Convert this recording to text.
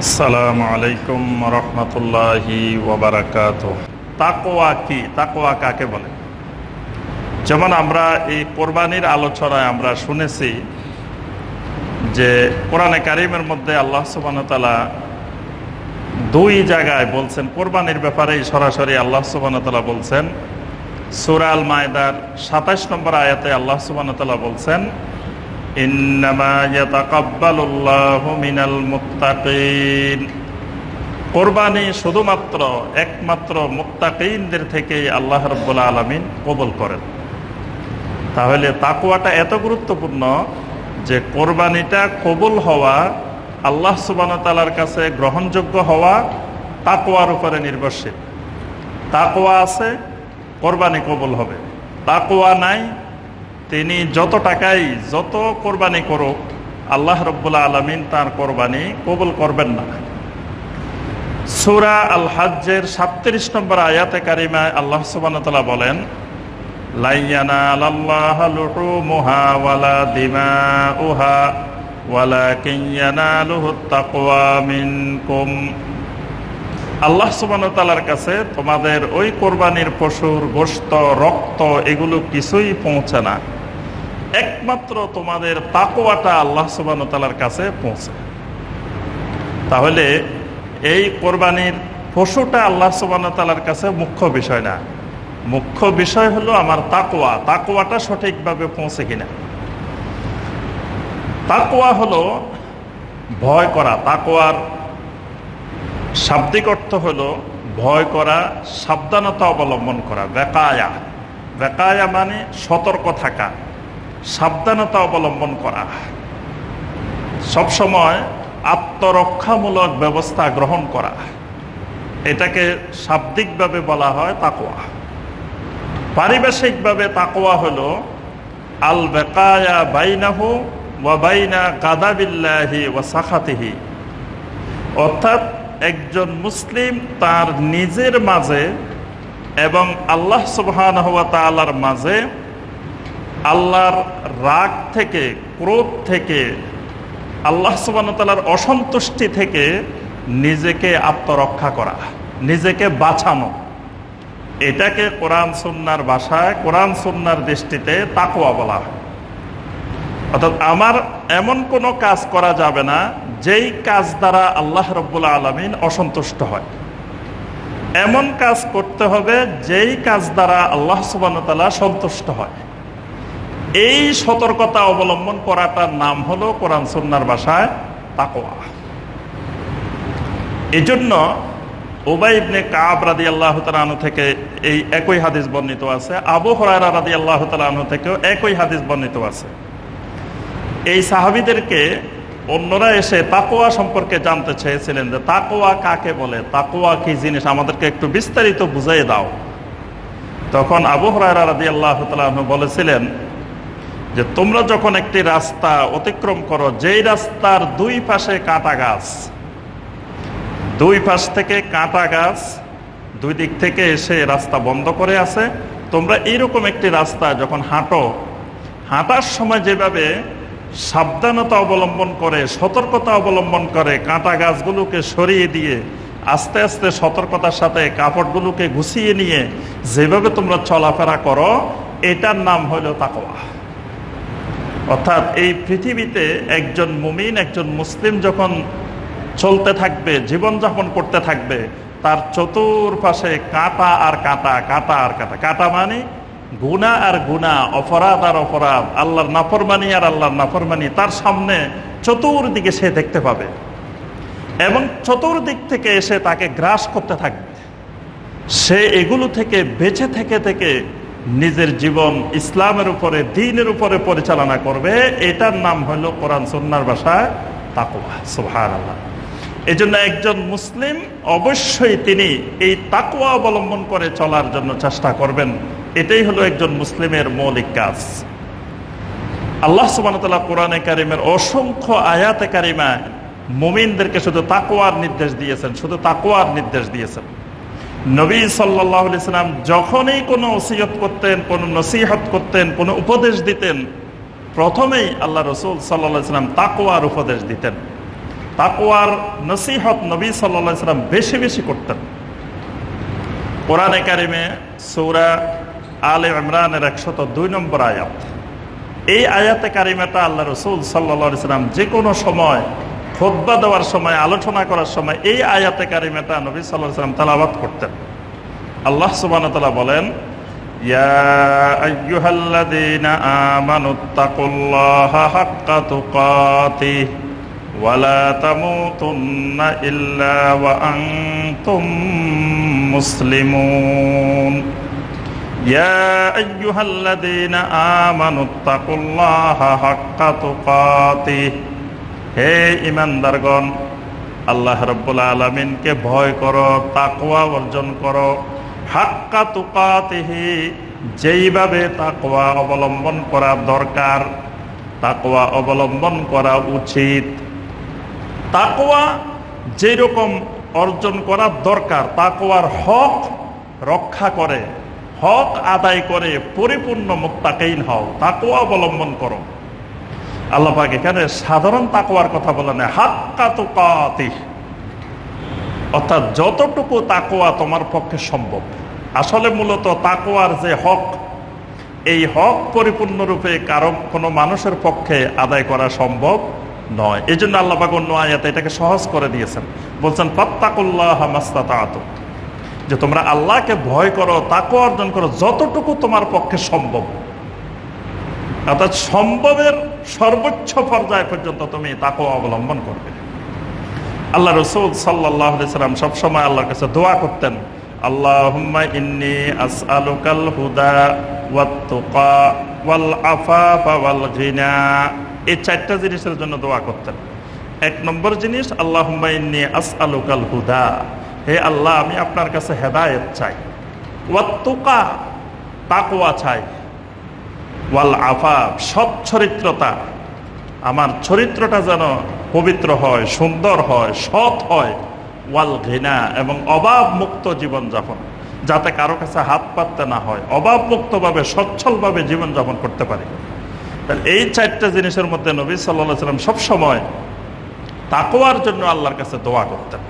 আসসালামু আলাইকুম রহমতুল্লাহি ওয়া বারাকাতুহু। তাকওয়া কি? তাকওয়া কাকে বলে? যেমন আমরা এই কোরবানির আলোচনায় আমরা শুনেছি যে কোরআনে কারিমের মধ্যে আল্লাহ সুবহানাহু ওয়া তাআলা দুই জায়গায় বলছেন কোরবানির ব্যাপারে। সরাসরি আল্লাহ সুবহানাহু ওয়া তাআলা বলছেন সূরা আল মায়দার ২৭ নম্বর আয়াতে আল্লাহ সুবহানাহু ওয়া তাআলা বলছেন ইন্নামা ইয়াতাকাব্বালুল্লাহু মিনাল মুত্তাকিন। কোরবানি শুধুমাত্র একমাত্র মুত্তাকিনদের থেকে আল্লাহ রাব্বুল আলামিন কবুল করেন। তাহলে তাকওয়াটা এত গুরুত্বপূর্ণ যে কোরবানিটা কবুল হওয়া, আল্লাহ সুবহানাহু ওয়া তাআলার কাছে গ্রহণযোগ্য হওয়া তাকওয়ার উপরে নির্ভরশীল। তাকওয়া আছে, কোরবানি কবুল হবে। তাকওয়া নাই, তিনি যত টাকাই যত কোরবানি করুক আল্লাহ রাব্বুল আলামিন তার কোরবানি কবুল করবেন না। সূরা আল হজ্জের ৩৭ নম্বর আয়াতে কারিমায় আল্লাহ সুবহানাহু ওয়া তাআলা বলেন লা ইয়ানালাল্লাহু লুহুমুহা ওয়ালা দিমাউহা ওয়ালাকিন ইয়ানালুহুত তাকওয়া মিনকুম। আল্লাহ সুবহানাহু ওয়া তাআলার কাছে তোমাদের ওই কোরবানির পশুর গোশত, রক্ত এগুলো কিছুই পৌঁছে না, একমাত্র তোমাদের তাকওয়াটা আল্লাহ সুবহানাহু ওয়া তাআলার কাছে পৌঁছে। তাহলে এই কোরবানির পশুটা আল্লাহ সুবহানাহু ওয়া তাআলার কাছে মুখ্য বিষয় না, মুখ্য বিষয় হলো আমার তাকওয়া। তাকওয়াটা সঠিকভাবে পৌঁছে কিনা। তাকওয়া হলো ভয় করা। তাকওয়ার শাব্দিক অর্থ হলো ভয় করা, সাবধানতা অবলম্বন করা। বেকায়া, বেকায়া মানে সতর্ক থাকা, সাবধানতা অবলম্বন করা, সবসময় আত্মরক্ষামূলক ব্যবস্থা গ্রহণ করা। এটাকে শাব্দিকভাবে বলা হয় তাকওয়া। পারিভাষিকভাবে তাকওয়া হলো আল বেকায়া বাইনাহু ওয়া বাইনা গাদাবিল্লাহি ওয়া সাখাতিহি। অর্থাৎ একজন মুসলিম তার নিজের মাঝে এবং আল্লাহ সুবহানাহু ওয়া তাআলার মাঝে আল্লাহর রাগ থেকে, ক্রোধ থেকে, আল্লাহ সুবহানাহু ওয়া তাআলার অসন্তুষ্টি থেকে নিজেকে আত্মরক্ষা করা, নিজেকে বাঁচানো। এটাকে কোরআন সুন্নাহর ভাষায়, কোরআন সুন্নাহর দৃষ্টিতে তাকওয়া বলা হয়। অর্থাৎ আমার এমন কোনো কাজ করা যাবে না যেই কাজ দ্বারা আল্লাহ রাব্বুল আলামিন অসন্তুষ্ট হয়। এমন কাজ করতে হবে যেই কাজ দ্বারা আল্লাহ সুবহানাহু ওয়া তাআলা সন্তুষ্ট হয়। এই সতর্কতা অবলম্বন করাটার নাম হলো কোরআন সুন্নাহর ভাষায় তাকওয়া। এজন্য উবাই ইবনে কাব রাদিয়াল্লাহু তাআলা আনহু থেকে এই একই হাদিস বর্ণিত আছে, আবু হুরায়রা রাদিয়াল্লাহু তাআলা আনহু থেকেও একই হাদিস বর্ণিত আছে। এই সাহাবীদেরকে অন্যরা এসে তাকওয়া সম্পর্কে জানতে চেয়েছিলেন যে তাকওয়া কাকে বলে, তাকওয়া কি জিনিস, আমাদেরকে একটু বিস্তারিত বুঝিয়ে দাও। তখন আবু হুরায়রা রাদিয়াল্লাহু তাআলা আনহু বলেছিলেন যে তোমরা যখন একটি রাস্তা অতিক্রম করো, যেই রাস্তার দুই পাশে কাঁটা গাছ, দুই পাশ থেকে কাঁটা গাছ, দুই দিক থেকে এসে রাস্তা বন্ধ করে আছে, তোমরা এইরকম একটি রাস্তা যখন হাঁটো, হাঁটার সময় যেভাবে সাবধানতা অবলম্বন করে, সতর্কতা অবলম্বন করে, কাঁটা গাছগুলোকে সরিয়ে দিয়ে আস্তে আস্তে সতর্কতার সাথে কাপড়গুলোকে গুছিয়ে নিয়ে যেভাবে তোমরা চলাফেরা করো, এটার নাম হলো তাকওয়া। অর্থাৎ এই পৃথিবীতে একজন মুমিন, একজন মুসলিম যখন চলতে থাকবে, জীবনযাপন করতে থাকবে, তার চতুর্পাশে কাঁটা আর কাঁটা, কাঁটা আর কাঁটা। কাঁটা মানে গুনাহ আর গুনাহ, অপরাধ আর অপরাধ, আল্লাহর নাফরমানি আর আল্লাহর নাফরমানি তার সামনে চতুর্দিকে সে দেখতে পাবে এবং চতুর্দিক থেকে এসে তাকে গ্রাস করতে থাকবে। সে এগুলো থেকে বেঁচে থেকে থেকে নিজের জীবন ইসলামের উপরে, দ্বীনের উপরে পরিচালনা করবে। এটার নাম হলো কোরআন সুন্নাহর ভাষায় তাকওয়া। সুবহানাল্লাহ। এই জন্য একজন মুসলিম অবশ্যই তিনি এই তাকওয়া অবলম্বন করে চলার জন্য চেষ্টা করবেন। এটাই হলো একজন মুসলিমের মৌলিক কাজ। আল্লাহ সুবহানাহু ওয়া তাআলা কোরআনে কারিমের অসংখ্য আয়াতে কারিমায় মুমিনদেরকে শুধু তাকওয়ার নির্দেশ দিয়েছেন, শুধু তাকওয়ার নির্দেশ দিয়েছেন। নবী সাল্লাল্লাহু আলাইহি সাল্লাম যখনই কোনো ওসিয়ত করতেন, কোনো নসিহত করতেন, কোনো উপদেশ দিতেন, প্রথমেই আল্লাহ রাসূল সাল্লাল্লাহু আলাইহি সাল্লাম তাকওয়ার উপদেশ দিতেন। তাকওয়ার নসিহত নবী সাল্লাল্লাহু আলাইহি সাল্লাম বেশি বেশি করতেন। কোরআনে কারিমে সূরা আলে ইমরানের 102 নম্বর আয়াত, এই আয়াতে কারিমাটা আল্লাহ রাসূল সাল্লাল্লাহু আলাইহি সাল্লাম যে কোনো সময় খুতবা দেওয়ার সময়, আলোচনা করার সময় এই আয়াতে কারিমাটা নবী সাল্লাল্লাহু আলাইহি সাল্লাম তেলাওয়াত করতেন। আল্লাহ সুবহানাহু ওয়া তাআলা বলেন, ইয়া আইয়ুহাল্লাযীনা আমানুত্তাকুল্লাহা হাক্কা তুকাতিহি ওয়া লা তামুতুন্না ইল্লা ওয়া আনতুম মুসলিমুন। ইয়া আইয়ুহাল্লাযীনা আমানুত্তাকুল্লাহা হাক্কা তুকাতিহি, হে ঈমানদারগণ, আল্লাহ রাব্বুল আলামিনকে ভয় করো, তাকওয়া অর্জন করো। হাক্কা তুকাতিহি, যেইভাবে তাকওয়া অবলম্বন করা দরকার, তাকওয়া অবলম্বন করা উচিত। তাকওয়া যেরকম অর্জন করা দরকার, তাকওয়ার হক রক্ষা করে, হক আদায় করে পরিপূর্ণ মুত্তাকিন হও, তাকওয়া অবলম্বন করো। আল্লাহ পাক এখানে সাধারণ তাকওয়ার কথা বলে না, হাক্কা তুকাতিহি, অর্থাৎ যতটুকু তাকওয়া তোমার পক্ষে সম্ভব। আসলে মূলত তাকওয়ার যে হক, এই হক পরিপূর্ণরূপে কোনো মানুষের পক্ষে আদায় করা সম্ভব নয়। এই জন্য আল্লাহ পাক অন্য আয়াতে এটাকে সহজ করে দিয়েছেন, বলছেন ফাত্তাকুল্লাহা মাসতাতা'তুম, যে তোমরা আল্লাহকে ভয় করো, তাকওয়া অর্জন করো যতটুকু তোমার পক্ষে সম্ভব। অর্থাৎ সম্ভবের সর্বোচ্চ পর্যায় পর্যন্ত তুমি তাকওয়া অবলম্বন করবে। আল্লাহ রাসূল সাল্লাল্লাহু আলাইহি সাল্লাম সবসময় আল্লাহর কাছে দোয়া করতেন, আল্লাহুম্মা ইন্নী আসআলুকাল হুদা ওয়াত তুকা ওয়াল আফাফা ওয়াল গিনা। এই চারটা জিনিসের জন্য দোয়া করতেন। এক নম্বর জিনিস, আল্লাহুম্মা ইন্নী আসআলুকাল হুদা, হে আল্লাহ আমি আপনার কাছে হেদায়েত চাই। ওয়াত তুকা, তাকওয়া চাই। ওয়াল আফাফ, সৎ চরিত্রতা, আমার চরিত্রটা যেন পবিত্র হয়, সুন্দর হয়, সৎ হয়। ওয়াল ঘিনা, এবং অভাব মুক্ত জীবনযাপন, যাতে কারো কাছে হাত পাততে না হয়, অভাব মুক্তভাবে সচ্ছলভাবে জীবনযাপন করতে পারি। এই চারটা জিনিসের মধ্যে নবী সাল্লাল্লাহু আলাইহি সাল্লাম সবসময় তাকওয়ার জন্য আল্লাহর কাছে দোয়া করতেন।